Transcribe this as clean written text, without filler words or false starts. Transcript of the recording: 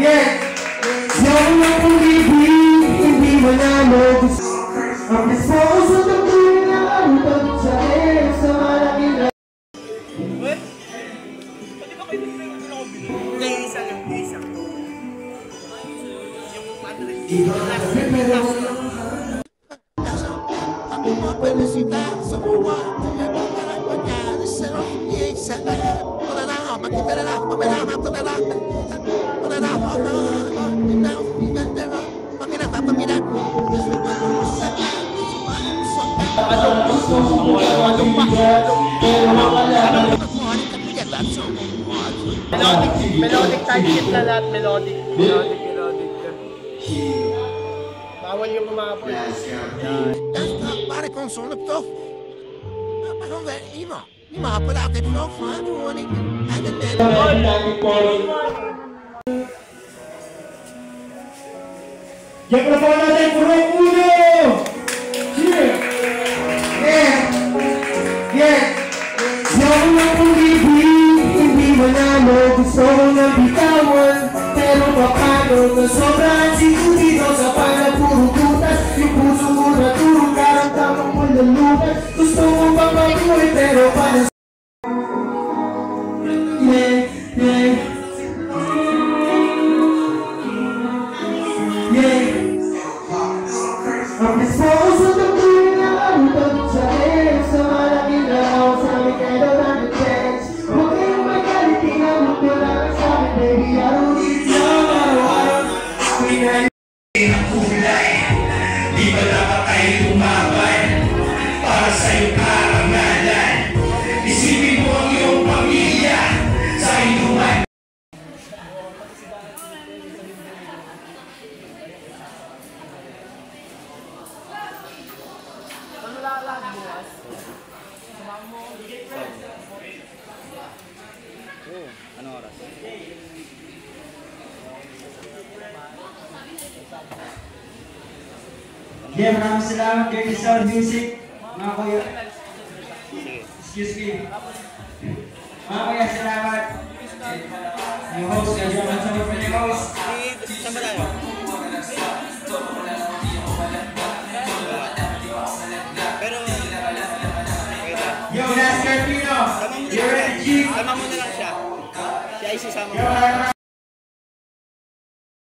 Siyang na pag-ibig, hindi manalo. Ang disposo ng tuwing na arutag sa air sa malaking na. Pwede ba kayo isa lang, isa. Yung madre. Ako mga felicidad sa buwa. Parang pagkari sa rong sa wala na ako, magkita na ako, pamilama, pamilama. Wala na ako, pagkinapapamilan ko. Melodic type shit na lahat, melodic. Bawal yung umabot. Pare kong sunod to. Parang imo. Pala ako ito, warning. Yang lepas natin purong uno. Siyang na pag-ibig, hindi manalo. Gusto ko nang bitawan, pero paano na sobrang sigo dito sa puro butas. Yung puso ko natulog, karamdaman mo lalunan. Gusto ko bang mabuhay, pero paano ang disposo ng tuwing na arutag sa air sa malaking lahaw sa amin kayo na nag-text. Huwag kayong magalit, tinawag ko lang sa amin, baby. I don't need love, araw-araw. Ang kulay, di ba dapat tayo tumaban para sa iyong karangalan? Isipin mo ang iyong pamilya sa inuman. Anong oras? Yeah, maraming salamat kay Sound Music, mga kuya. Excuse me. Mga kuya, salamat. Yung host, medyo masamot pa yung host. Saan ba tayo? Pero, Yo, last Carpino. You're ready, Chief. sama mo na lang siya. Siya ay sisama mo. Yo,